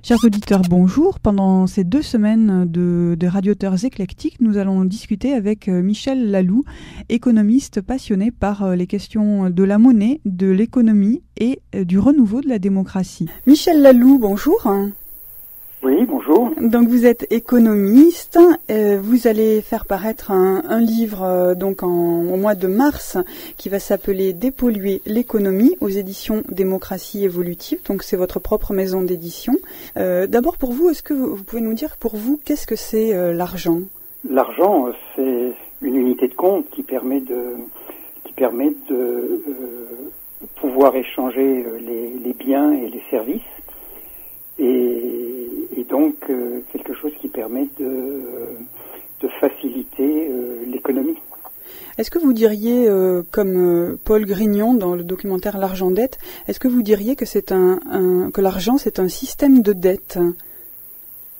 Chers auditeurs, bonjour. Pendant ces 2 semaines de Radioteurs éclectiques, nous allons discuter avec Michel Lalou, économiste passionné par les questions de la monnaie, de l'économie et du renouveau de la démocratie. Michel Lalou, bonjour. Oui, bonjour. Donc vous êtes économiste, vous allez faire paraître un livre au mois de mars qui va s'appeler Dépolluer l'économie aux éditions Démocratie évolutive. Donc c'est votre propre maison d'édition. D'abord pour vous, est-ce que vous pouvez nous dire pour vous qu'est-ce que c'est l'argent ? L'argent, c'est une unité de compte qui permet de pouvoir échanger les biens et les services. Et donc quelque chose qui permet de faciliter l'économie. Est-ce que vous diriez, comme Paul Grignon dans le documentaire L'argent dette, est-ce que vous diriez que que l'argent c'est un système de dette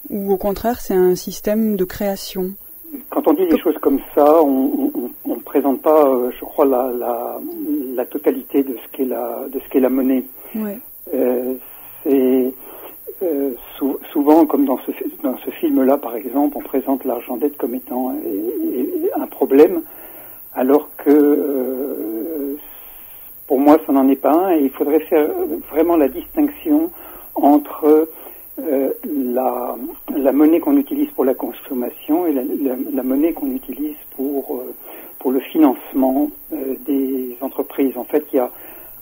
ou au contraire c'est un système de création ? Quand on dit des choses comme ça, on ne présente pas, je crois, la totalité de ce qu'est la monnaie. Ouais. C'est souvent, comme dans ce film-là, par exemple, on présente l'argent dette comme étant un problème, alors que pour moi, ça n'en est pas un, et il faudrait faire vraiment la distinction entre la monnaie qu'on utilise pour la consommation et la monnaie qu'on utilise pour le financement des entreprises. En fait, il y a,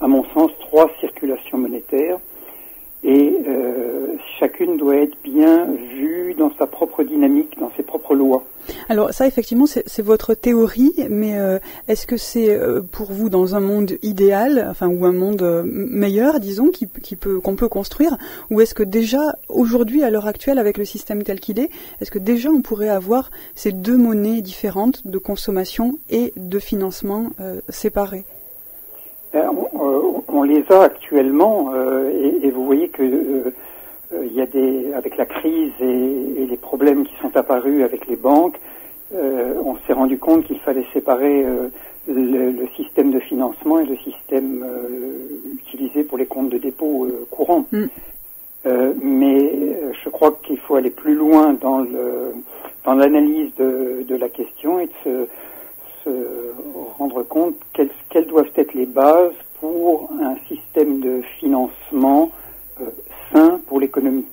à mon sens, 3 circulations monétaires. Et chacune doit être bien vue dans sa propre dynamique, dans ses propres lois. Alors ça, effectivement, c'est votre théorie, mais est-ce que c'est pour vous dans un monde idéal, enfin ou un monde meilleur, disons, qu'on peut construire, ou est-ce que déjà aujourd'hui, à l'heure actuelle, avec le système tel qu'il est-ce que déjà on pourrait avoir ces 2 monnaies différentes de consommation et de financement séparées ? On les a actuellement et vous voyez que il y a avec la crise et les problèmes qui sont apparus avec les banques, on s'est rendu compte qu'il fallait séparer le système de financement et le système utilisé pour les comptes de dépôt courants. Mais je crois qu'il faut aller plus loin dans l'analyse de la question et de se rendre compte quelles doivent être les bases pour un système de financement sain pour l'économie.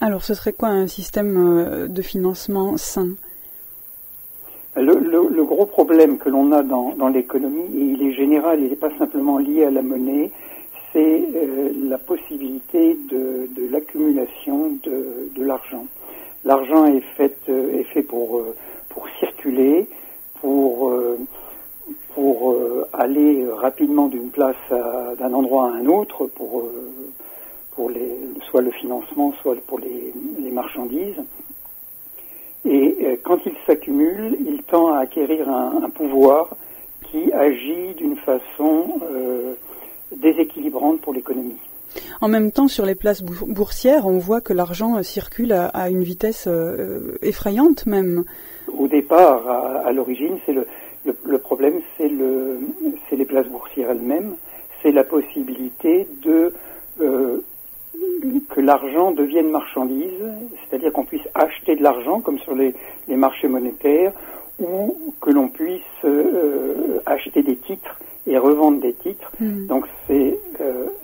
Alors, ce serait quoi un système de financement sain ? Le gros problème que l'on a dans l'économie, et il est général, il n'est pas simplement lié à la monnaie, c'est la possibilité de l'accumulation de l'argent. L'argent est fait pour circuler, pour aller rapidement d'une place d'un endroit à un autre pour soit le financement, soit pour les marchandises. Et quand il s'accumule, il tend à acquérir un pouvoir qui agit d'une façon déséquilibrante pour l'économie. En même temps, sur les places boursières, on voit que l'argent circule à une vitesse effrayante même. Au départ, à l'origine, c'est le problème, c'est les places boursières elles-mêmes, c'est la possibilité que l'argent devienne marchandise, c'est-à-dire qu'on puisse acheter de l'argent comme sur les marchés monétaires, ou que l'on puisse acheter des titres et revendre des titres. Donc c'est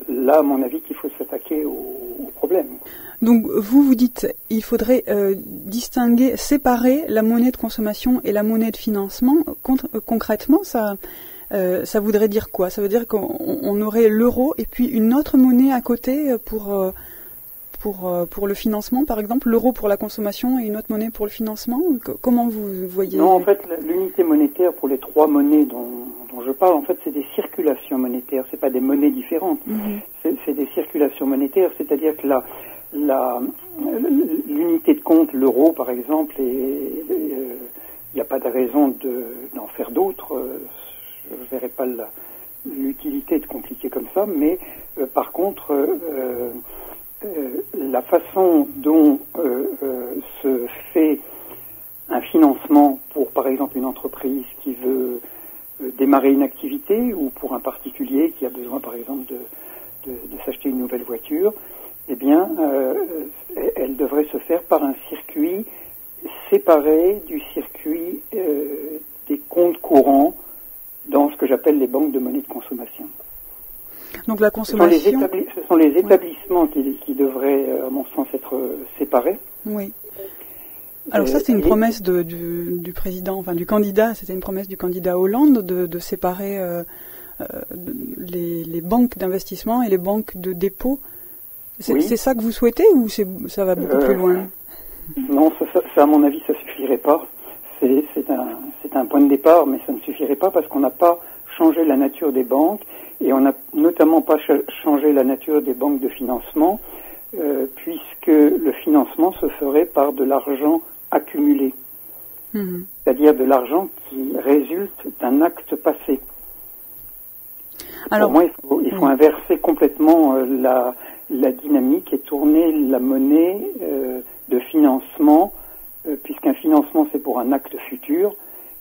là, à mon avis, qu'il faut s'attaquer au problème. Donc vous dites il faudrait distinguer, séparer la monnaie de consommation et la monnaie de financement. Concrètement, ça voudrait dire quoi ? Ça veut dire qu'on aurait l'euro et puis une autre monnaie à côté pour le financement, par exemple, l'euro pour la consommation et une autre monnaie pour le financement ? Comment vous voyez ? Non, en fait, l'unité monétaire pour les 3 monnaies dont je parle, en fait, c'est des circulations monétaires, c'est pas des monnaies différentes. C'est des circulations monétaires, c'est-à-dire que l'unité de compte, l'euro, par exemple, il n'y a pas de raison d'en faire d'autres. Je ne verrai pas l'utilité de compliquer comme ça, mais par contre, la façon dont se fait un financement pour, par exemple, une entreprise qui veut démarrer une activité ou pour un particulier qui a besoin, par exemple, de s'acheter une nouvelle voiture, eh bien, elle devrait se faire par un circuit séparé du circuit des comptes courants dans ce que j'appelle les banques de monnaie de consommation. Donc la consommation... Ce sont les établissements qui devraient, à mon sens, être séparés. Oui. Alors ça, c'est une promesse du président, enfin du candidat, c'était une promesse du candidat Hollande de séparer les banques d'investissement et les banques de dépôt. C'est ça que vous souhaitez ou ça va beaucoup plus loin? Non, ça, à mon avis, ça suffirait pas. C'est un point de départ, mais ça ne suffirait pas parce qu'on n'a pas changé la nature des banques et on n'a notamment pas changé la nature des banques de financement puisque le financement se ferait par de l'argent accumulé. C'est-à-dire de l'argent qui résulte d'un acte passé. Alors, pour moi, il faut inverser complètement la dynamique et tourner la monnaie de financement, puisqu'un financement c'est pour un acte futur,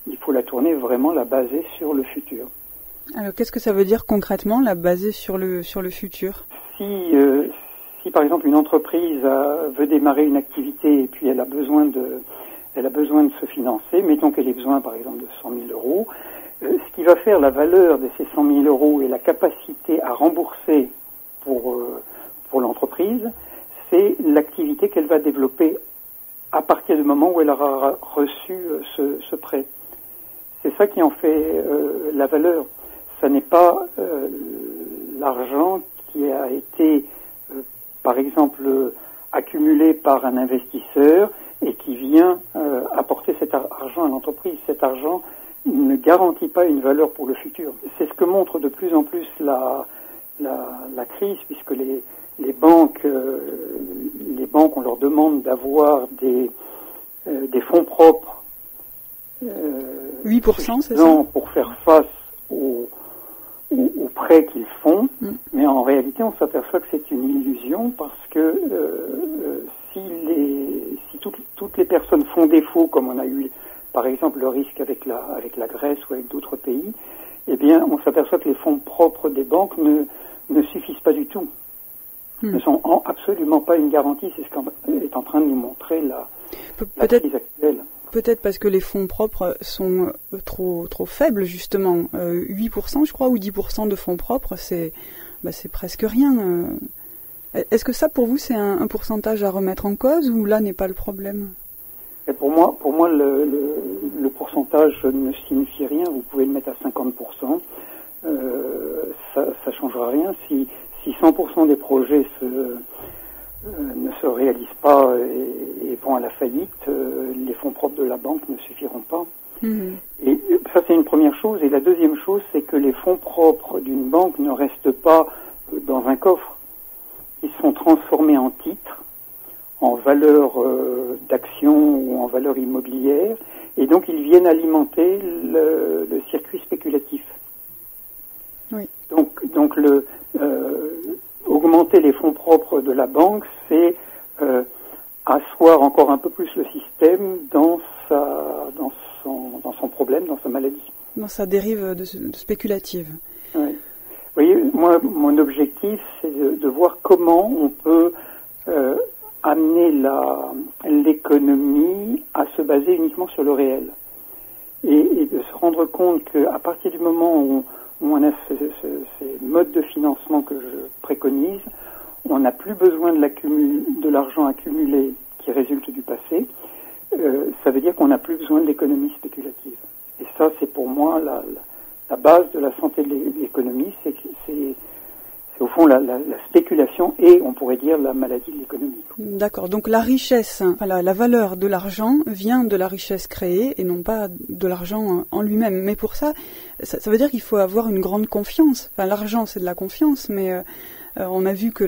il faut la tourner vraiment, la baser sur le futur. Alors qu'est-ce que ça veut dire concrètement, la baser sur le futur? Si par exemple une entreprise veut démarrer une activité et puis elle a besoin de se financer, mettons qu'elle ait besoin par exemple de 100 000 euros, ce qui va faire la valeur de ces 100 000 euros et la capacité à rembourser pour l'entreprise, c'est l'activité qu'elle va développer à partir du moment où elle aura reçu ce prêt. C'est ça qui en fait la valeur. Ça n'est pas l'argent qui a été, par exemple, accumulé par un investisseur et qui vient apporter cet argent à l'entreprise. Cet argent ne garantit pas une valeur pour le futur. C'est ce que montre de plus en plus la crise, puisque les banques, on leur demande d'avoir des fonds propres 8%, c'est ça, pour faire face aux prêts qu'ils font, mais en réalité on s'aperçoit que c'est une illusion parce que si toutes les personnes font défaut, comme on a eu par exemple le risque avec la Grèce ou avec d'autres pays, eh bien on s'aperçoit que les fonds propres des banques ne suffisent pas du tout. Ne sont absolument pas une garantie. C'est ce qu'est en train de nous montrer la crise actuelle. Peut-être parce que les fonds propres sont trop faibles, justement. 8%, je crois, ou 10% de fonds propres, c'est presque rien. Est-ce que ça, pour vous, c'est un pourcentage à remettre en cause, ou là n'est pas le problème? Et pour moi, le pourcentage ne signifie rien. Vous pouvez le mettre à 50%. Ça changera rien. Si 100% des projets ne se réalisent pas et vont à la faillite, les fonds propres de la banque ne suffiront pas. Et ça, c'est une première chose. Et la deuxième chose, c'est que les fonds propres d'une banque ne restent pas dans un coffre. Ils sont transformés en titres, en valeur d'action ou en valeur immobilière, et donc ils viennent alimenter le circuit spéculatif. Oui. Donc augmenter les fonds propres de la banque, c'est asseoir encore un peu plus le système dans son problème, dans sa maladie. Dans sa dérive spéculative. Oui. Vous voyez, moi, mon objectif, c'est de voir comment on peut amener l'économie à se baser uniquement sur le réel. Et de se rendre compte qu'à partir du moment où on a ces modes de financement que je préconise, on n'a plus besoin de l'argent accumulé qui résulte du passé. Ça veut dire qu'on n'a plus besoin de l'économie spéculative. Et ça, c'est pour moi la base de la santé de l'économie, c'est au fond la spéculation et, on pourrait dire, la maladie de l'économie. D'accord, donc la richesse, la valeur de l'argent vient de la richesse créée et non pas de l'argent en lui-même. Mais pour ça veut dire qu'il faut avoir une grande confiance. Enfin, l'argent, c'est de la confiance, mais on a vu que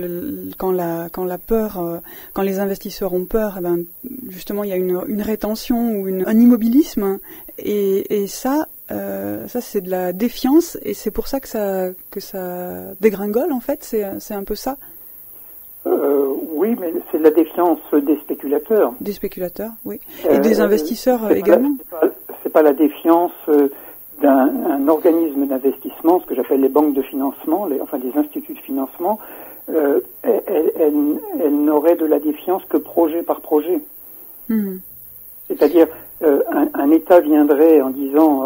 quand la peur, quand les investisseurs ont peur, eh ben, justement, il y a une rétention ou un immobilisme, et ça c'est de la défiance, et c'est pour ça que ça dégringole, en fait. C'est un peu ça. Oui, mais c'est de la défiance des spéculateurs. Des spéculateurs, oui. Et des investisseurs également. C'est pas la défiance d'un organisme d'investissement, ce que j'appelle les banques de financement, des instituts de financement, elle n'aurait de la défiance que projet par projet. Mmh. C'est-à-dire, un État viendrait en disant,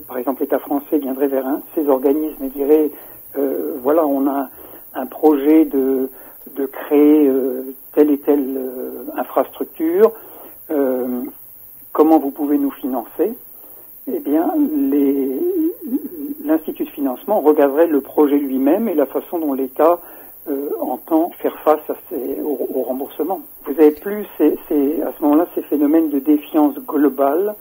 par exemple l'État français viendrait vers ces organismes et dirait, voilà, on a un projet de créer telle et telle infrastructure, comment vous pouvez nous financer? Eh bien, l'Institut de financement regarderait le projet lui-même et la façon dont l'État entend faire face au remboursement. Vous avez plus à ce moment-là ces phénomènes de défiance globale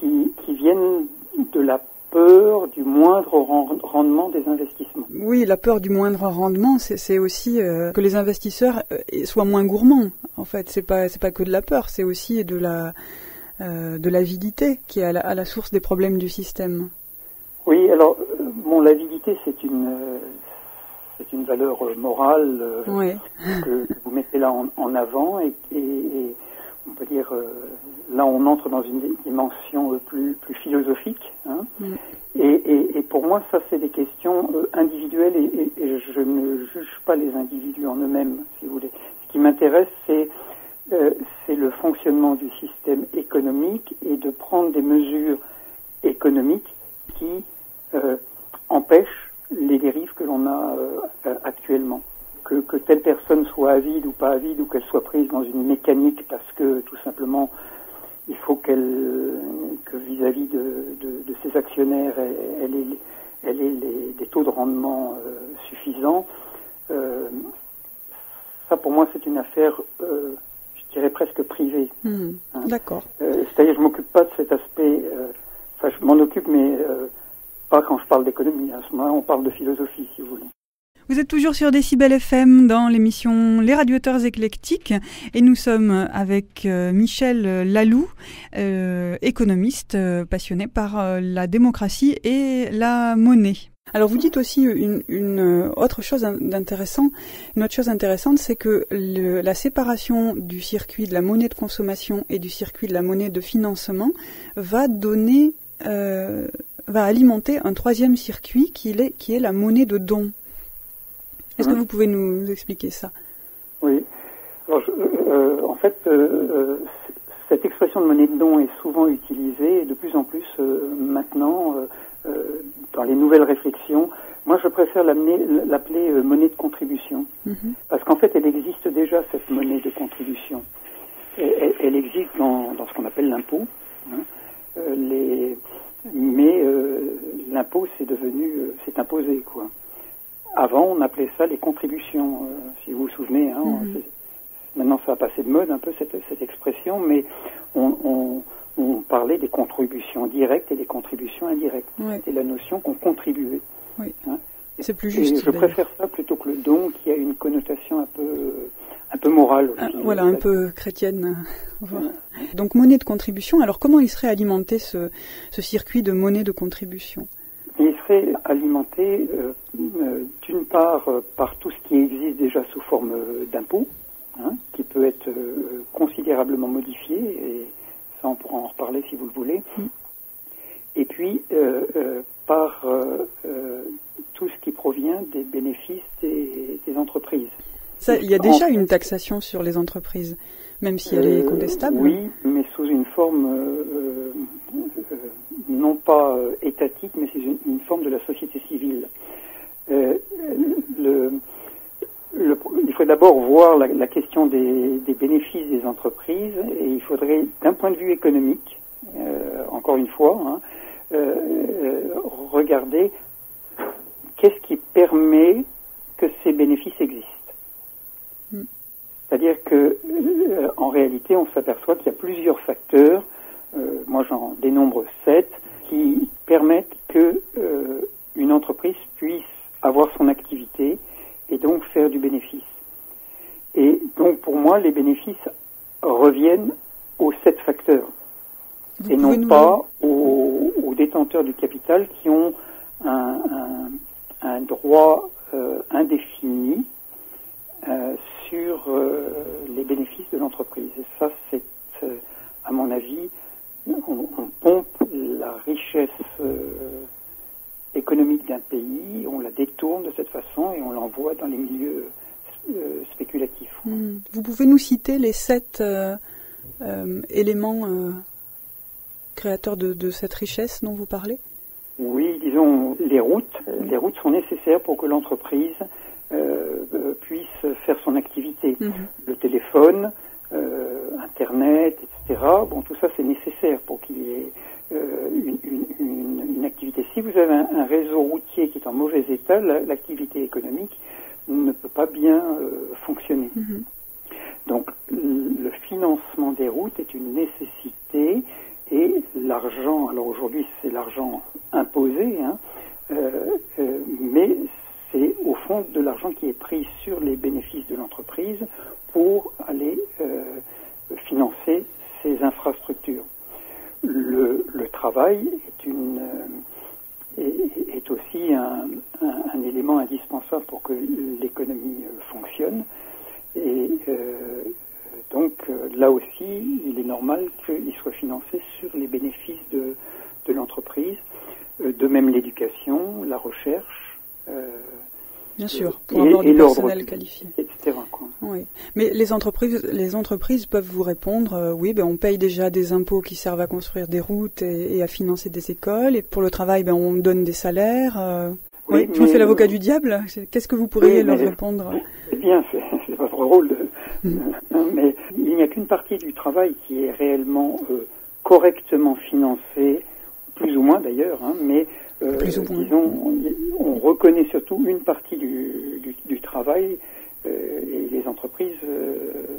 qui viennent de la peur du moindre rendement des investissements. Oui, la peur du moindre rendement, c'est aussi que les investisseurs soient moins gourmands. En fait, c'est pas que de la peur, c'est aussi de l'avidité qui est à la source des problèmes du système. Oui, alors l'avidité c'est une valeur morale ouais. que vous mettez là en avant et on peut dire là on entre dans une dimension plus philosophique. Hein. Mm. Et pour moi ça c'est des questions individuelles et je ne juge pas les individus en eux-mêmes, si vous voulez. Ce qui m'intéresse c'est le fonctionnement du système économique et de prendre des mesures économiques qui empêchent les dérives que l'on a actuellement. Que telle personne soit avide ou pas avide ou qu'elle soit prise dans une mécanique parce que tout simplement il faut que vis-à-vis de ses actionnaires elle ait des taux de rendement suffisants. Ça pour moi c'est une affaire je dirais presque privée. Hein. D'accord. C'est-à-dire je m'occupe pas de cet aspect, je m'en occupe mais pas quand je parle d'économie, à ce moment-là on parle de philosophie si vous voulez. Vous êtes toujours sur Décibel FM dans l'émission Les Radioteurs Éclectiques et nous sommes avec Michel Laloux, économiste passionné par la démocratie et la monnaie. Alors vous dites aussi une autre chose intéressante, c'est que la séparation du circuit de la monnaie de consommation et du circuit de la monnaie de financement va alimenter un troisième circuit qui est la monnaie de don. Est-ce que vous pouvez nous expliquer ça? Oui. Alors, en fait, cette expression de monnaie de don est souvent utilisée et de plus en plus maintenant dans les nouvelles réflexions. Moi, je préfère l'appeler monnaie de contribution. Parce qu'en fait, elle existe déjà, cette monnaie de contribution. Elle existe dans ce qu'on appelle l'impôt. Hein. Mais l'impôt, c'est imposé, quoi. Avant, on appelait ça les contributions, si vous vous souvenez. Hein, maintenant, ça a passé de mode un peu cette expression, mais on parlait des contributions directes et des contributions indirectes. Ouais. C'était la notion qu'on contribuait. Oui. Hein. C'est plus juste. Et je préfère ça plutôt que le don, qui a une connotation un peu morale aussi. Voilà, un peu chrétienne. Voilà. Donc, monnaie de contribution. Alors, comment il serait alimenté ce circuit de monnaie de contribution? Il serait alimenté d'une part par tout ce qui existe déjà sous forme d'impôt, hein, qui peut être considérablement modifié, et ça on pourra en reparler si vous le voulez, et puis par tout ce qui provient des bénéfices des entreprises. Ça, il y a déjà une taxation sur les entreprises, même si elle est contestable. Oui, mais sous une forme non pas étatique, mais c'est une forme de la société civile. Il faut d'abord voir la question des bénéfices des entreprises, et il faudrait, d'un point de vue économique, encore une fois, hein, regarder qu'est-ce qui permet que ces bénéfices existent. C'est-à-dire que, en réalité, on s'aperçoit qu'il y a plusieurs facteurs, moi j'en dénombre 7, qui permettent que une entreprise puisse avoir son activité et donc faire du bénéfice. Et donc pour moi, les bénéfices reviennent aux 7 facteurs et non pas aux détenteurs du capital qui ont un droit indéfini sur les bénéfices de l'entreprise. Et ça, c'est, à mon avis, on pompe la richesse économique d'un pays, on la détourne de cette façon et on l'envoie dans les milieux Vous pouvez nous citer les 7 éléments créateurs de cette richesse dont vous parlez? Oui, disons, les routes sont nécessaires pour que l'entreprise puisse faire son activité. Le téléphone, Internet, etc. Bon, tout ça, c'est nécessaire pour qu'il y ait une activité. Si vous avez un réseau routier qui est en mauvais état, l'activité économique ne peut pas bien fonctionner. Donc, le financement des routes est une nécessité, et l'argent, alors aujourd'hui c'est l'argent imposé, mais c'est au fond de l'argent qui est pris sur les bénéfices de l'entreprise pour aller financer ces infrastructures. Le travail est aussi un élément indispensable pour que l'économie fonctionne, et donc là aussi il est normal qu'il soit financé sur les bénéfices de l'entreprise, de même l'éducation, la recherche, bien sûr, pour avoir du personnel qualifié, etc. quoi. Oui. Mais les entreprises peuvent vous répondre, oui, on paye déjà des impôts qui servent à construire des routes et à financer des écoles, et pour le travail, on donne des salaires. Oui, je me fais l'avocat du diable. Qu'est-ce que vous pourriez leur répondre? Eh bien, c'est votre rôle. Mais il n'y a qu'une partie du travail qui est réellement correctement financée, plus ou moins d'ailleurs, mais disons, on reconnaît surtout une partie du travail, et les entreprises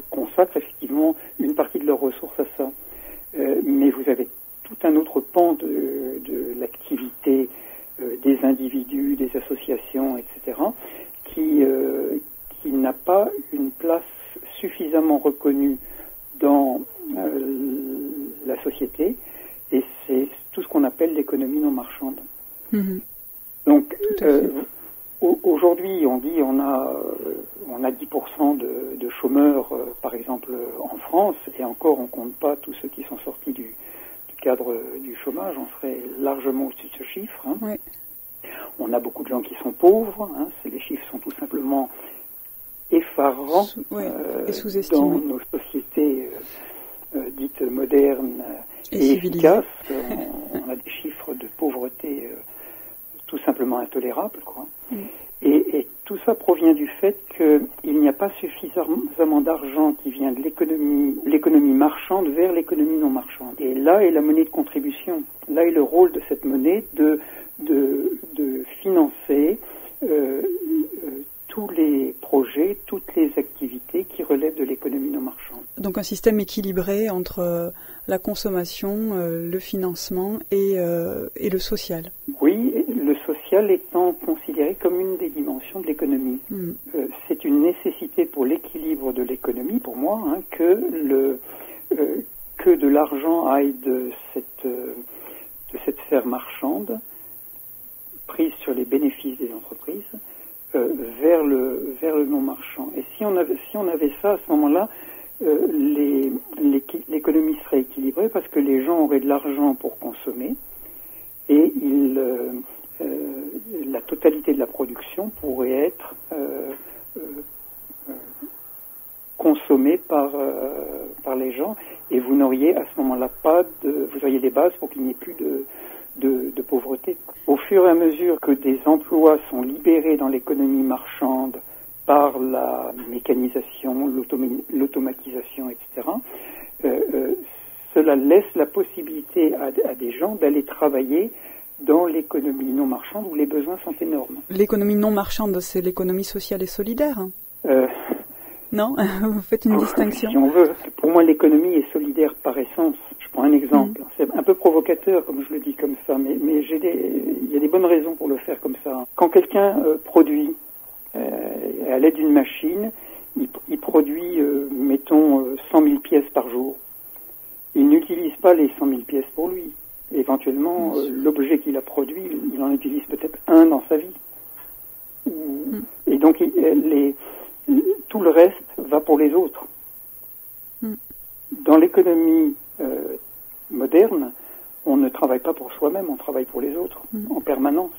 consacrent effectivement une partie de leurs ressources à ça. Mais vous avez tout un autre pan de l'activité des individus, des associations, etc., qui n'a pas une place suffisamment reconnue dans la société, et c'est tout ce qu'on appelle l'économie non marchande. Donc, aujourd'hui, on dit on a 10% de chômeurs, par exemple, en France, et encore, on compte pas tous ceux qui sont sortis du cadre du chômage, on serait largement au-dessus de ce chiffre. Oui. On a beaucoup de gens qui sont pauvres, les chiffres sont tout simplement effarants et sous-estimés. dans nos sociétés dites modernes et efficaces. On a des chiffres de pauvreté tout simplement intolérables, quoi. Et tout ça provient du fait qu'il n'y a pas suffisamment d'argent qui vient de l'économie marchande vers l'économie non marchande. Et là est la monnaie de contribution. Là est le rôle de cette monnaie de financer tous les projets, toutes les activités qui relèvent de l'économie non marchande. Donc un système équilibré entre la consommation, le financement et le social. Oui, le social étant considéré comme une des dimensions de l'économie. C'est une nécessité pour l'équilibre de l'économie, pour moi, que de l'argent aille de cette sphère marchande, prise sur les bénéfices des entreprises, vers le non marchand. Et si on avait ça, à ce moment-là, l'économie serait équilibrée parce que les gens auraient de l'argent pour consommer, et la totalité de la production pourrait être consommée par les gens, et vous n'auriez à ce moment-là vous auriez les bases pour qu'il n'y ait plus de pauvreté. Au fur et à mesure que des emplois sont libérés dans l'économie marchande par la mécanisation, l'automatisation, etc., cela laisse la possibilité à des gens d'aller travailler dans l'économie non marchande où les besoins sont énormes. L'économie non marchande, c'est l'économie sociale et solidaire. Non, vous faites une distinction. Si on veut. Pour moi, l'économie est solidaire par essence. Je prends un exemple. C'est un peu provocateur, comme je le dis comme ça, mais il y a des bonnes raisons pour le faire comme ça. Quand quelqu'un produit à l'aide d'une machine, il produit, mettons, 100 000 pièces par jour. Il n'utilise pas les 100 000 pièces pour lui. Éventuellement, l'objet qu'il a produit, il en utilise peut-être un dans sa vie. Et donc, tout le reste va pour les autres. Dans l'économie moderne, on ne travaille pas pour soi-même, on travaille pour les autres, en permanence.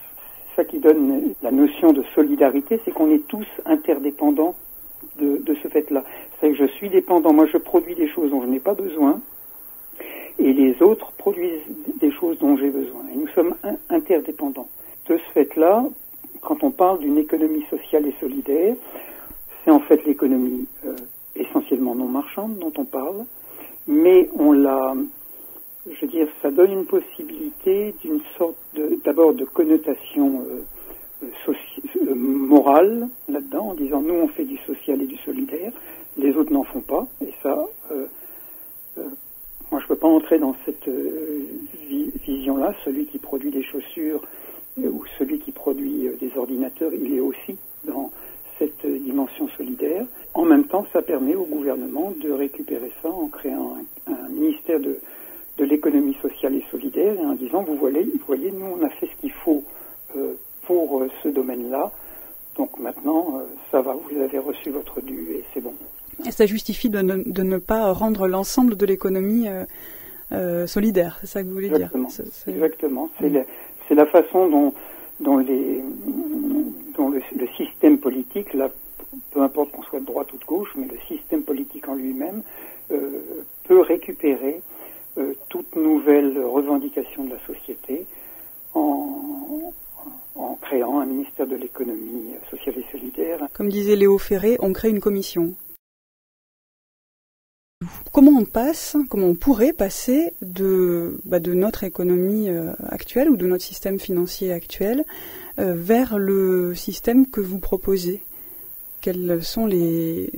C'est ça qui donne la notion de solidarité, c'est qu'on est tous interdépendants de ce fait-là. je suis dépendant. Moi, je produis des choses dont je n'ai pas besoin, et les autres produisent des choses dont j'ai besoin. Et nous sommes interdépendants. De ce fait-là, quand on parle d'une économie sociale et solidaire, c'est en fait l'économie essentiellement non marchande dont on parle, mais ça donne une possibilité d'une sorte d'abord de connotation morale là-dedans, en disant nous on fait du social et du solidaire, les autres n'en font pas, et ça, moi je peux pas entrer dans cette vision-là. Celui qui produit des chaussures ou celui qui produit des ordinateurs, il est aussi dans cette dimension solidaire. En même temps, ça permet au gouvernement de récupérer ça en créant un ministère de l'économie sociale et solidaire et en disant, vous voyez, nous on a fait ce qu'il faut pour ce domaine-là, donc maintenant ça va, vous avez reçu votre dû et c'est bon. Et ça justifie de ne pas rendre l'ensemble de l'économie solidaire, c'est ça que vous voulez dire? Exactement. C'est la façon dont le système politique, là, peu importe qu'on soit de droite ou de gauche, mais le système politique en lui-même peut récupérer toute nouvelle revendication de la société en créant un ministère de l'économie sociale et solidaire. Comme disait Léo Ferré, on crée une commission. Comment on pourrait passer de notre économie actuelle ou de notre système financier actuel vers le système que vous proposez? Quelles sont les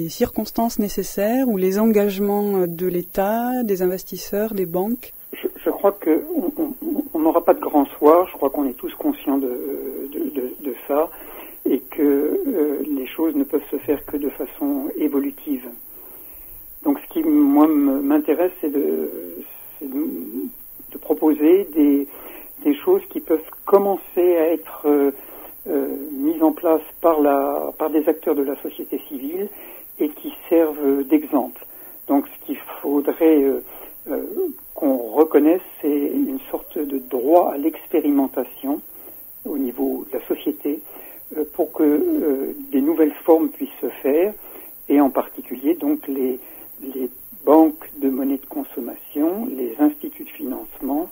circonstances nécessaires ou les engagements de l'État, des investisseurs, des banques? Je crois qu'on n'aura pas de grand soir. Je crois qu'on est tous conscients de ça et que les choses ne peuvent se faire que de façon évolutive. Donc ce qui, moi, m'intéresse, c'est de proposer des choses qui peuvent commencer à être mises en place par des acteurs de la société civile et qui servent d'exemple. Donc ce qu'il faudrait qu'on reconnaisse, c'est une sorte de droit à l'expérimentation au niveau de la société pour que des nouvelles formes puissent se faire, et en particulier donc les banques de monnaie de consommation, les instituts de financement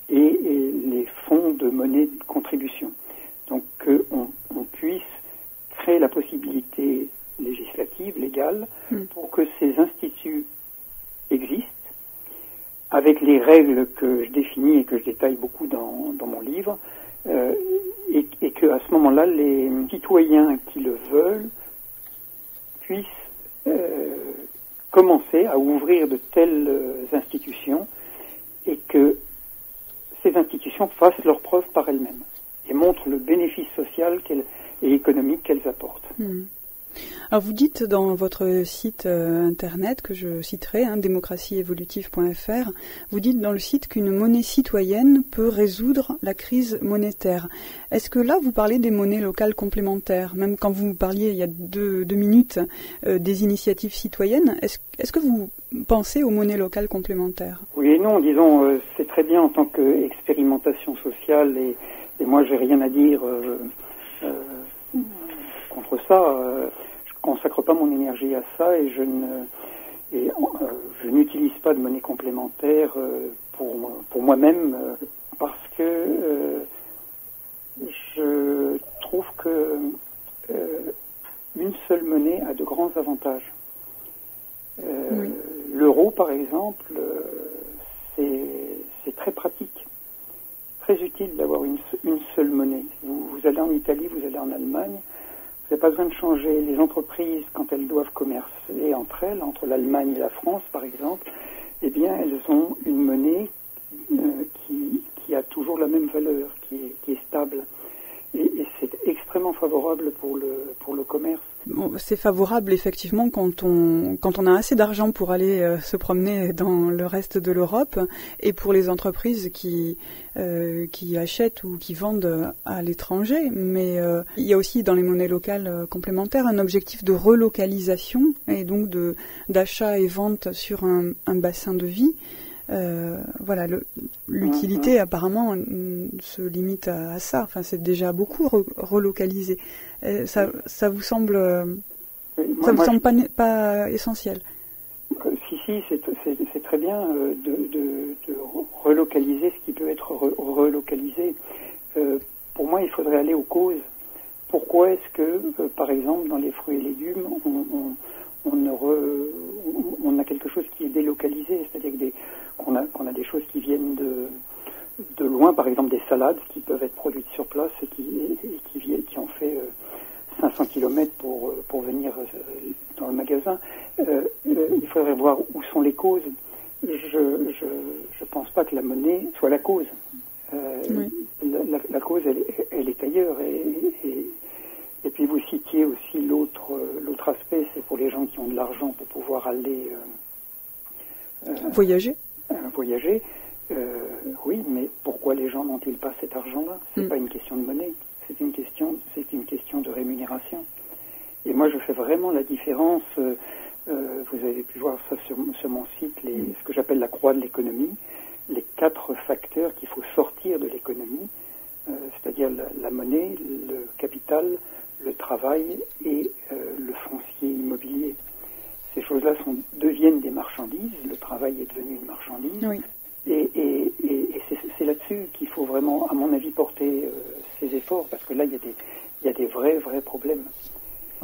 et les fonds de monnaie de contribution. Donc qu'on puisse créer la possibilité législative, légale, pour que ces instituts existent, avec les règles que je définis et que je détaille beaucoup dans mon livre, et qu'à ce moment-là, les citoyens qui le veulent puissent commencer à ouvrir de telles institutions et que ces institutions fassent leurs preuves par elles-mêmes et montrent le bénéfice social et économique qu'elles apportent. Alors vous dites dans votre site internet, que je citerai, démocratieévolutive.fr, vous dites dans le site qu'une monnaie citoyenne peut résoudre la crise monétaire. Est-ce que là vous parlez des monnaies locales complémentaires? Même quand vous parliez il y a deux minutes des initiatives citoyennes, est-ce que vous pensez aux monnaies locales complémentaires? Oui et non, disons, c'est très bien en tant qu'expérimentation sociale et moi j'ai rien à dire contre ça. Je consacre pas mon énergie à ça et je n'utilise pas de monnaie complémentaire pour moi-même parce que je trouve que une seule monnaie a de grands avantages. L'euro, par exemple, c'est très pratique, très utile d'avoir une seule monnaie. Vous allez en Italie, vous allez en Allemagne, vous n'avez pas besoin de changer. Les entreprises, quand elles doivent commercer entre elles, entre l'Allemagne et la France, par exemple, eh bien, elles ont une monnaie qui a toujours la même valeur, qui est stable. Et c'est extrêmement favorable pour le commerce. Bon, c'est favorable effectivement quand on a assez d'argent pour aller se promener dans le reste de l'Europe, et pour les entreprises qui achètent ou qui vendent à l'étranger. Mais il y a aussi dans les monnaies locales complémentaires un objectif de relocalisation et donc d'achat et vente sur un bassin de vie. Voilà, l'utilité apparemment se limite à ça. Enfin, c'est déjà beaucoup relocalisé. Ça vous semble Ça vous semble pas essentiel? Si, c'est très bien de relocaliser ce qui peut être relocalisé. Pour moi, il faudrait aller aux causes. Pourquoi est-ce que, par exemple, dans les fruits et légumes, on a quelque chose qui est délocalisé, c'est-à-dire qu'on a des choses qui viennent de loin, par exemple des salades qui peuvent être produites sur place et qui ont fait 500 km pour venir dans le magasin. Il faudrait voir où sont les causes. Je pense pas que la monnaie soit la cause. Oui. La cause, elle est ailleurs. Et puis vous citiez aussi l'autre aspect, c'est pour les gens qui ont de l'argent pour pouvoir aller voyager. Oui, mais pourquoi les gens n'ont-ils pas cet argent-là? C'est pas une question de monnaie, c'est une question de rémunération. Et moi, je fais vraiment la différence. Vous avez pu voir ça sur mon site, ce que j'appelle la croix de l'économie, les 4 facteurs qu'il faut sortir de l'économie, c'est-à-dire la monnaie, le capital, le travail et le foncier immobilier. Ces choses-là deviennent des marchandises. Le travail est devenu une marchandise. Oui. Et c'est là-dessus qu'il faut vraiment, à mon avis, porter ces efforts, parce que là, il y a des vrais problèmes.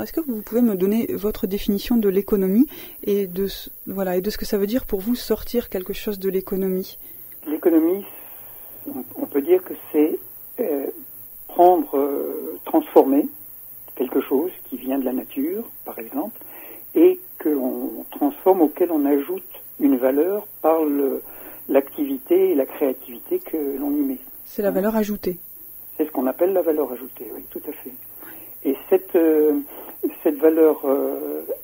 Est-ce que vous pouvez me donner votre définition de l'économie et de ce que ça veut dire pour vous sortir quelque chose de l'économie? L'économie, on peut dire que c'est transformer quelque chose qui vient de la nature, par exemple, et que l'on transforme, auquel on ajoute une valeur par l'activité et la créativité que l'on y met. C'est la valeur ajoutée. C'est ce qu'on appelle la valeur ajoutée, oui, tout à fait. Et cette valeur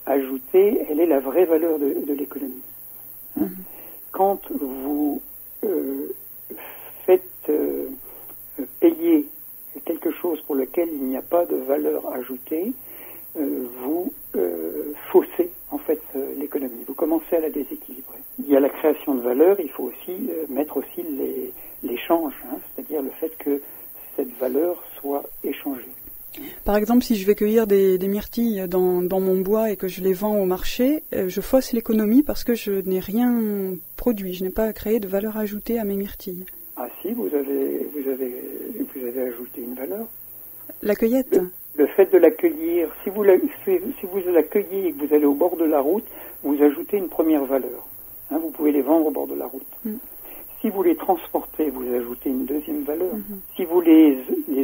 ajoutée, elle est la vraie valeur de l'économie. Quand vous faites payer quelque chose pour lequel il n'y a pas de valeur ajoutée, vous faussez en fait l'économie. Vous commencez à la déséquilibrer. Il y a la création de valeur, il faut aussi mettre aussi l'échange, c'est-à-dire le fait que cette valeur soit échangée. Par exemple, si je vais cueillir des myrtilles dans mon bois et que je les vends au marché, je fausse l'économie parce que je n'ai rien produit, je n'ai pas créé de valeur ajoutée à mes myrtilles. Ah si, vous avez ajouté une valeur. La cueillette. Le fait de la cueillir, si vous la cueillez et que vous allez au bord de la route, vous ajoutez une première valeur. Vous pouvez les vendre au bord de la route. Si vous les transportez, vous ajoutez une deuxième valeur. Si vous les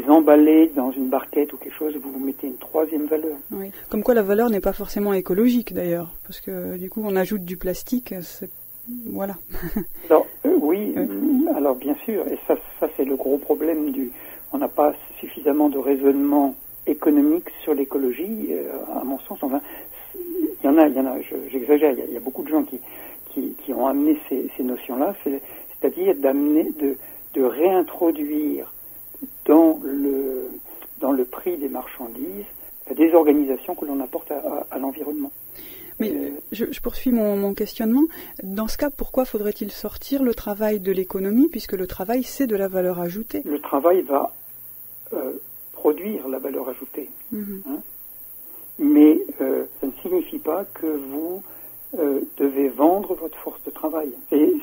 emballez dans une barquette ou quelque chose, vous mettez une troisième valeur. Oui. Comme quoi la valeur n'est pas forcément écologique d'ailleurs, parce que du coup on ajoute du plastique, voilà. Alors, oui, alors bien sûr, et ça c'est le gros problème on n'a pas suffisamment de raisonnement économique sur l'écologie, à mon sens. Enfin, il y en a, j'exagère, il y a beaucoup de gens qui ont amené ces notions-là, c'est-à-dire de réintroduire dans le prix des marchandises des organisations que l'on apporte à l'environnement. Mais je poursuis mon questionnement. Dans ce cas, pourquoi faudrait-il sortir le travail de l'économie, puisque le travail, c'est de la valeur ajoutée? Le travail va produire la valeur ajoutée. Mais ça ne signifie pas que vous devez vendre votre force de travail.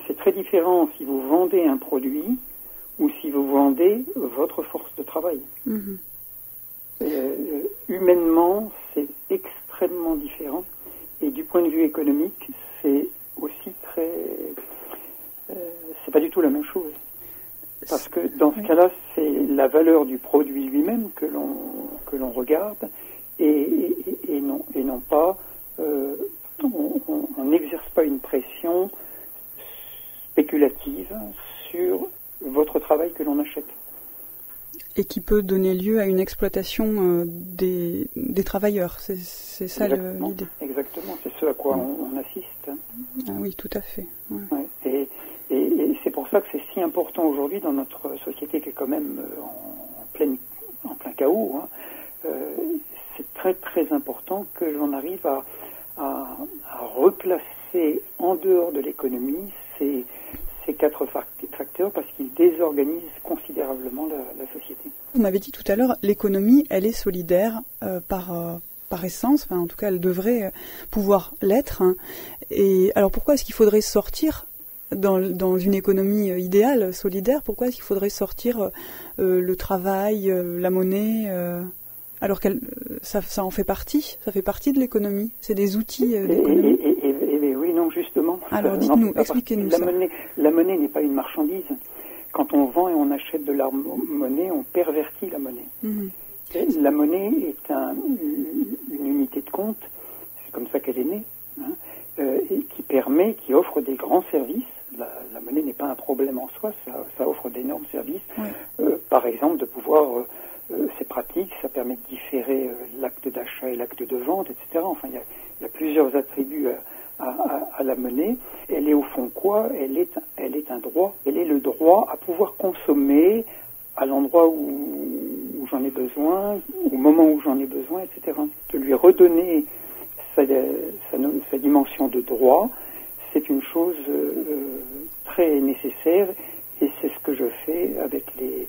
C'est très différent si vous vendez un produit ou si vous vendez votre force de travail. Humainement, c'est extrêmement différent. Et du point de vue économique, c'est aussi c'est pas du tout la même chose. Parce que dans ce cas-là, c'est la valeur du produit lui-même que l'on regarde et non pas, on n'exerce pas une pression spéculative sur votre travail que l'on achète. Et qui peut donner lieu à une exploitation des travailleurs, c'est ça l'idée. Exactement, c'est ce à quoi on assiste. Ah oui, tout à fait. Ouais. Ouais. Et c'est pour ça que c'est si important aujourd'hui dans notre société qui est quand même en plein chaos. C'est très très important que l'on arrive à replacer en dehors de l'économie ces 4 facteurs parce qu'ils désorganisent considérablement la société. Vous m'avez dit tout à l'heure, l'économie, elle est solidaire par par essence, enfin en tout cas elle devrait pouvoir l'être. Hein. Et alors pourquoi est-ce qu'il faudrait sortir dans une économie idéale, solidaire, pourquoi est-ce qu'il faudrait sortir le travail, la monnaie, alors que ça en fait partie, ça fait partie de l'économie, c'est des outils d'économie. Et oui, non, justement. Alors dites-nous, expliquez-nous ça. La monnaie n'est pas une marchandise. Quand on vend et on achète de la monnaie, on pervertit la monnaie. Mmh. La monnaie est une unité de compte, c'est comme ça qu'elle est née, hein, et qui offre des grands services. La monnaie n'est pas un problème en soi, ça offre d'énormes services. Oui. Par exemple, de pouvoir, c'est pratique, ça permet de différer l'acte d'achat et l'acte de vente, etc. Enfin, il y a plusieurs attributs à la monnaie. Elle est au fond quoi ? Elle est un droit. Elle est le droit à pouvoir consommer à l'endroit où j'en ai besoin, au moment où j'en ai besoin, etc. De lui redonner sa dimension de droit, c'est une chose très nécessaire et c'est ce que je fais avec les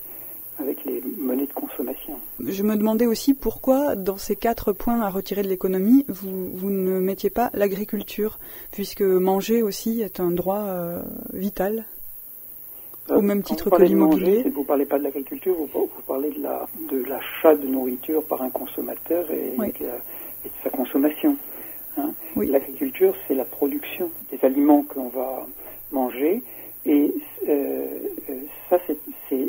monnaies de consommation. Je me demandais aussi pourquoi, dans ces 4 points à retirer de l'économie, vous ne mettiez pas l'agriculture, puisque manger aussi est un droit vital, au même titre que l'immobilier. Vous ne parlez pas de l'agriculture, vous parlez de l'achat de nourriture par un consommateur et de sa consommation. Hein. Oui. L'agriculture, c'est la production des aliments qu'on va manger, et ça, c'est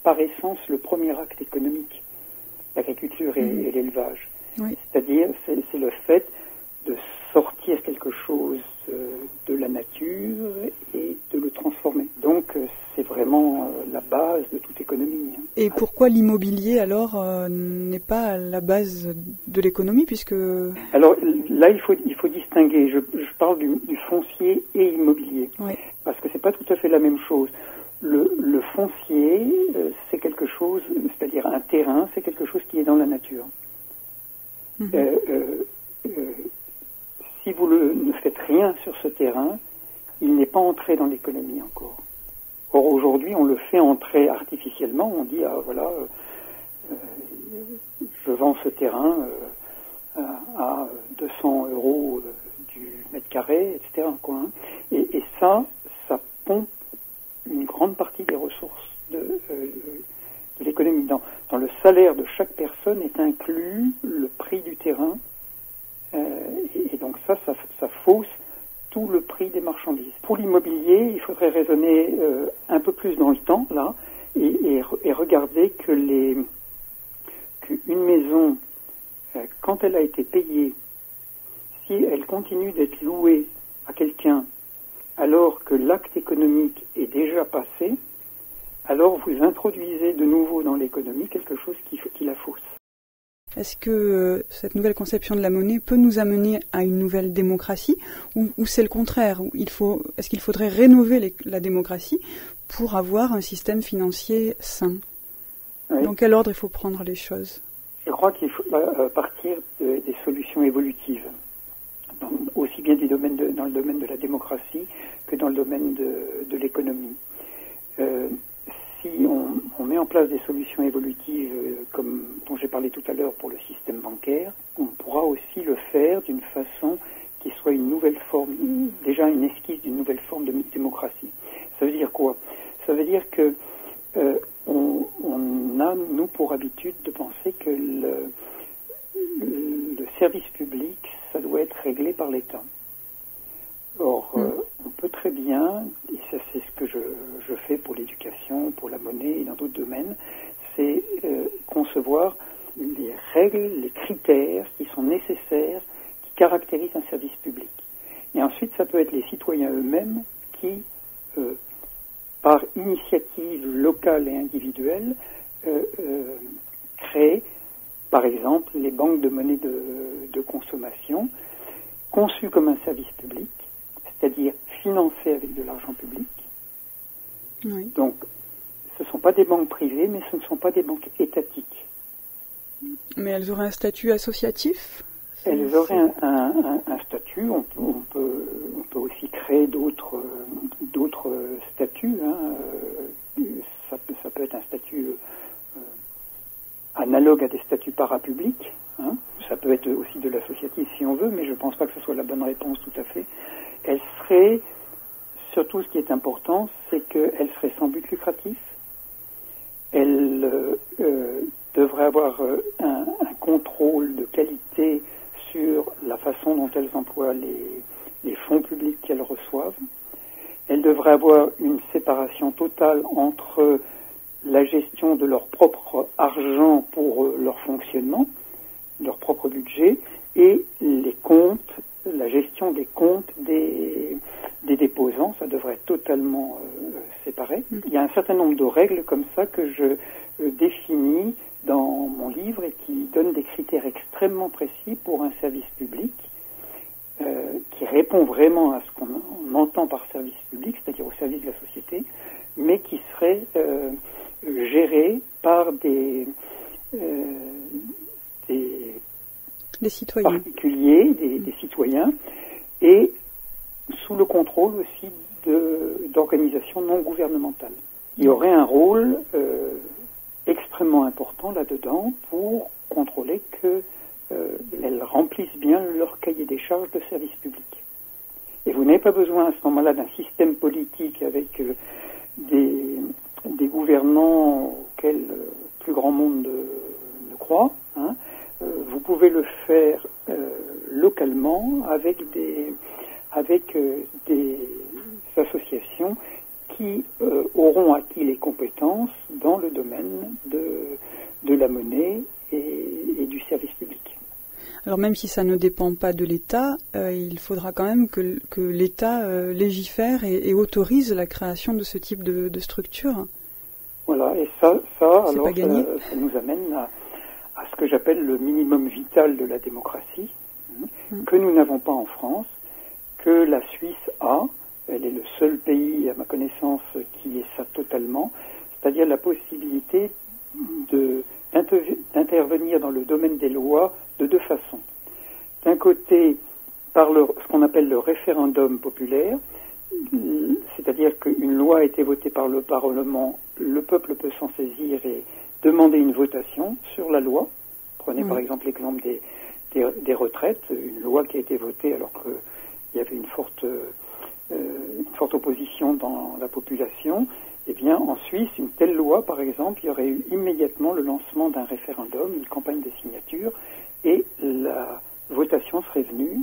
par essence le premier acte économique, l'agriculture et l'élevage. Oui. C'est-à-dire, c'est le fait de sortir quelque chose de la nature et de le transformer. Donc, c'est vraiment la base de toute économie. Hein. Et pourquoi l'immobilier, alors, n'est pas la base de l'économie, puisque... Alors, là, il faut distinguer. Je parle du foncier et immobilier, oui. Parce que c'est pas tout à fait la même chose. Le foncier, c'est quelque chose, c'est-à-dire un terrain, c'est quelque chose qui est dans la nature. Si vous ne faites rien sur ce terrain, il n'est pas entré dans l'économie encore. Or, aujourd'hui, on le fait entrer artificiellement. On dit, je vends ce terrain à 200 € du mètre carré, etc. Quoi, hein. Et ça pompe une grande partie des ressources de l'économie. Dans le salaire de chaque personne est inclus le prix du terrain, et donc ça fausse tout le prix des marchandises. Pour l'immobilier, il faudrait raisonner un peu plus dans le temps, là, et regarder qu'une maison, quand elle a été payée, si elle continue d'être louée à quelqu'un alors que l'acte économique est déjà passé, alors vous introduisez de nouveau dans l'économie quelque chose qui la fausse. Est-ce que cette nouvelle conception de la monnaie peut nous amener à une nouvelle démocratie, ou c'est le contraire? Est-ce qu'il faudrait rénover la démocratie pour avoir un système financier sain? Oui. Dans quel ordre il faut prendre les choses? Je crois qu'il faut partir des solutions évolutives, aussi bien dans le domaine de la démocratie que dans le domaine de l'économie. Si on met en place des solutions évolutives comme dont j'ai parlé tout à l'heure pour le système bancaire, on pourra aussi le faire d'une façon qui soit une nouvelle forme, déjà une esquisse d'une nouvelle forme de démocratie. Ça veut dire quoi? Ça veut dire que on a, nous, pour habitude de penser que le service public, ça doit être réglé par l'État. Or, on peut très bien, et ça c'est ce que je fais pour l'éducation, pour la monnaie et dans d'autres domaines, c'est concevoir les règles, les critères qui sont nécessaires, qui caractérisent un service public. Et ensuite, ça peut être les citoyens eux-mêmes qui, par initiative locale et individuelle, créent, par exemple, les banques de monnaie de consommation, conçues comme un service public, c'est-à-dire financées avec de l'argent public. Oui. Donc, ce ne sont pas des banques privées, mais ce ne sont pas des banques étatiques. Mais elles auraient un statut associatif? Elles auraient un statut. On peut aussi créer d'autres statuts. Hein. Ça peut être un statut analogue à des statuts parapublics, hein, ça peut être aussi de l'associatif si on veut, mais je ne pense pas que ce soit la bonne réponse tout à fait, elle serait, surtout ce qui est important, c'est qu'elle serait sans but lucratif, elle devrait avoir un contrôle de qualité sur la façon dont elles emploient les fonds publics qu'elles reçoivent. Elles devraient avoir une séparation totale entre la gestion de leur propre argent pour leur fonctionnement, leur propre budget, et les comptes, la gestion des comptes des déposants. Ça devrait être totalement séparé. Il y a un certain nombre de règles comme ça que je définis dans mon livre et qui donnent des critères extrêmement précis pour un service public qui répond vraiment à ce qu'on entend par service public, c'est-à-dire au service de la société, mais qui serait géré par des citoyens particuliers, des citoyens, et sous le contrôle aussi d'organisations non gouvernementales. Il y aurait un rôle extrêmement important là-dedans pour contrôler qu'elles remplissent bien leur cahier des charges de service public. Et vous n'avez pas besoin à ce moment-là d'un système politique avec des gouvernants auxquels le plus grand monde ne croit. Hein. Vous pouvez le faire localement avec des associations qui auront acquis les compétences dans le domaine de la monnaie et du service public. Alors même si ça ne dépend pas de l'État, il faudra quand même que l'État légifère et autorise la création de ce type de structure. Voilà, et ça alors, ça nous amène à ce que j'appelle le minimum vital de la démocratie, que nous n'avons pas en France, que la Suisse a. Elle est le seul pays, à ma connaissance, qui ait ça totalement, c'est-à-dire la possibilité d'intervenir dans le domaine des lois de deux façons. D'un côté, par ce qu'on appelle le référendum populaire, c'est-à-dire qu'une loi a été votée par le Parlement, le peuple peut s'en saisir et demander une votation sur la loi. Prenez par exemple l'exemple des retraites, une loi qui a été votée alors qu'il y avait une forte opposition dans la population. Eh bien, en Suisse, une telle loi, par exemple, il y aurait eu immédiatement le lancement d'un référendum, une campagne de signature, et la votation serait venue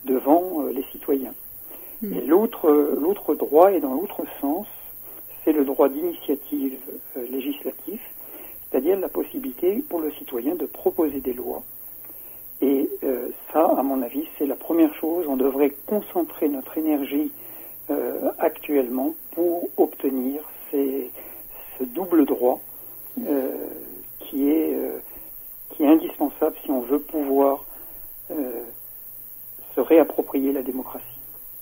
devant les citoyens. Et l'autre droit est dans l'autre sens, c'est le droit d'initiative législative, c'est-à-dire la possibilité pour le citoyen de proposer des lois. Et ça, à mon avis, c'est la première chose. On devrait concentrer notre énergie actuellement pour obtenir ce double droit qui est indispensable si on veut pouvoir se réapproprier la démocratie.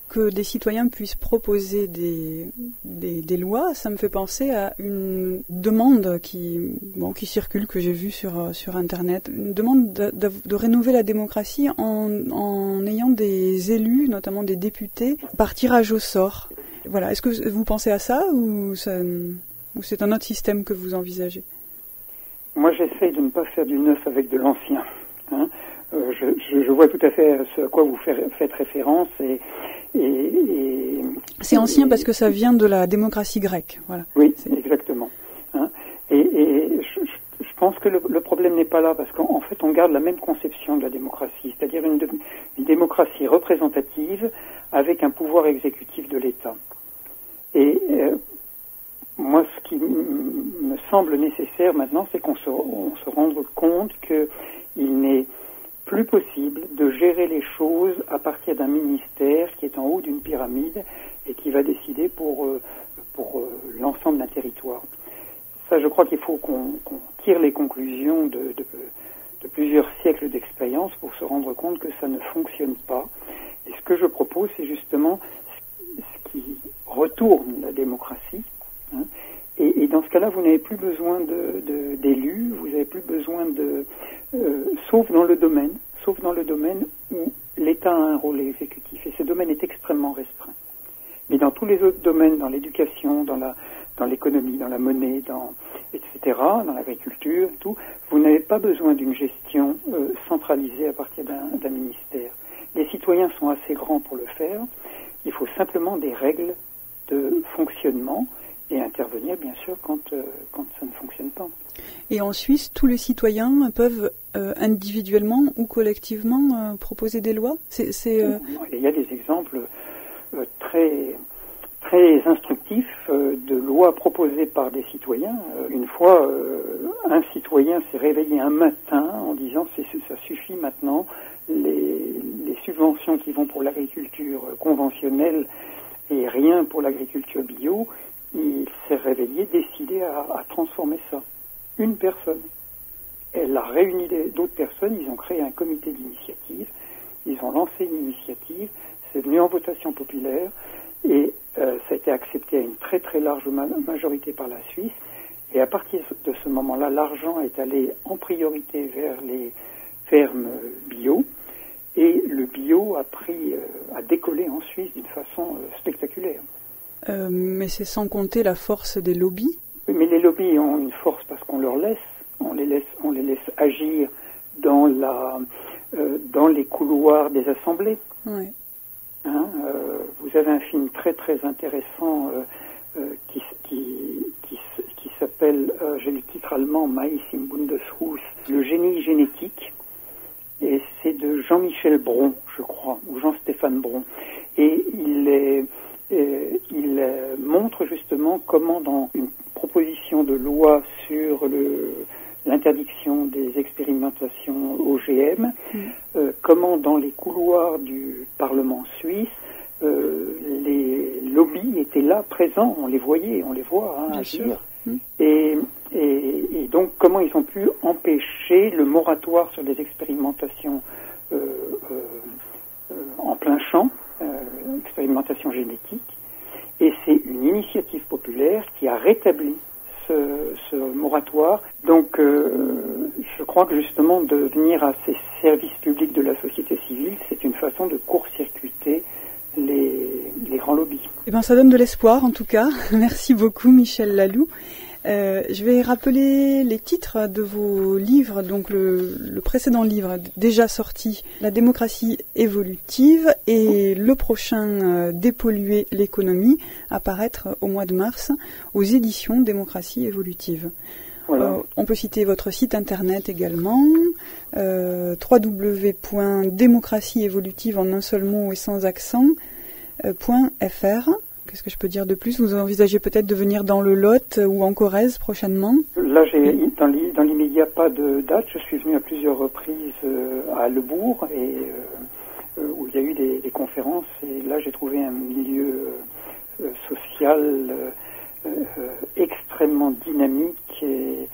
Que des citoyens puissent proposer des lois, ça me fait penser à une demande qui circule, que j'ai vue sur Internet, une demande de rénover la démocratie en ayant des élus, notamment des députés, par tirage au sort. Voilà. Est-ce que vous pensez à ça ou c'est un autre système que vous envisagez? Moi, j'essaye de ne pas faire du neuf avec de l'ancien. Hein. Je vois tout à fait ce à quoi vous faites référence c'est ancien parce que ça vient de la démocratie grecque, voilà. Oui, exactement. Hein. Et je pense que le problème n'est pas là, parce qu'en fait, on garde la même conception de la démocratie, c'est-à-dire une démocratie représentative avec un pouvoir exécutif de l'État. Et moi, ce qui me semble nécessaire maintenant, c'est qu'on se rende compte qu'il n'est plus possible de gérer les choses à partir d'un ministère qui est en haut d'une pyramide et qui va décider pour l'ensemble d'un territoire. Ça, je crois qu'il faut qu'on tire les conclusions de plusieurs siècles d'expérience pour se rendre compte que ça ne fonctionne pas. Et ce que je propose, c'est justement ce qui retourne la démocratie. Hein. Et dans ce cas-là, vous n'avez plus besoin d'élus, vous n'avez plus besoin sauf dans le domaine où l'État a un rôle exécutif. Et ce domaine est extrêmement restreint. Mais dans tous les autres domaines, dans l'éducation, dans l'économie, dans la monnaie, etc., dans l'agriculture, tout, Vous n'avez pas besoin d'une gestion centralisée à partir d'un ministère. Les citoyens sont assez grands pour le faire. Il faut simplement des règles de fonctionnement et intervenir, bien sûr, quand ça ne fonctionne pas. Et en Suisse, tous les citoyens peuvent individuellement ou collectivement proposer des lois. Il y a des exemples très instructifs de lois proposées par des citoyens. Une fois, un citoyen s'est réveillé un matin en disant ça suffit maintenant, les subventions qui vont pour l'agriculture conventionnelle et rien pour l'agriculture bio. Il s'est réveillé, décidé à transformer ça. Une personne. Elle a réuni d'autres personnes, ils ont créé un comité d'initiative, ils ont lancé une initiative, c'est venu en votation populaire et ça a été accepté à une très très large majorité par la Suisse. Et à partir de ce moment-là, l'argent est allé en priorité vers les fermes bio et le bio a décollé en Suisse d'une façon spectaculaire. Mais c'est sans compter la force des lobbies. Oui, mais les lobbies ont une force parce qu'on leur laisse, on les laisse agir dans les couloirs des assemblées. Oui. Vous avez un film très très intéressant qui s'appelle, j'ai le titre allemand, Mais im Bundeshaus, le génie génétique, et c'est de Jean-Michel Bron, je crois, ou Jean-Stéphane Bron, et il montre justement comment dans une proposition de loi sur l'interdiction des expérimentations OGM, comment dans les couloirs du Parlement suisse, les lobbies étaient là, présents, on les voit, agir. Et donc comment ils ont pu empêcher le moratoire sur des expérimentations en plein champ, expérimentation génétique, et c'est une initiative populaire qui a rétabli ce moratoire. Donc je crois que justement de venir à ces services publics de la société civile, c'est une façon de court-circuiter les grands lobbies. Eh bien, ça donne de l'espoir en tout cas. Merci beaucoup Michel Laloux. Je vais rappeler les titres de vos livres, donc le précédent livre déjà sorti, La démocratie évolutive, et le prochain, Dépolluer l'économie, à paraître au mois de mars aux éditions Démocratie évolutive. Voilà. On peut citer votre site internet également, www.démocratieévolutive en un seul mot et sans accent, .fr. Qu'est-ce que je peux dire de plus? Vous envisagez peut-être de venir dans le Lot ou en Corrèze prochainement? Là, j'ai dans l'immédiat pas de date. Je suis venu à plusieurs reprises à Le Bourg et où il y a eu des conférences. Et là, j'ai trouvé un milieu social extrêmement dynamique et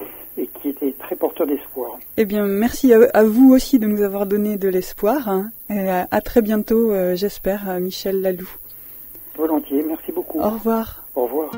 qui était très porteur d'espoir. Eh bien, merci à vous aussi de nous avoir donné de l'espoir. Hein, et à très bientôt, j'espère, Michel Laloux. Volontiers, merci beaucoup. Au revoir. Au revoir.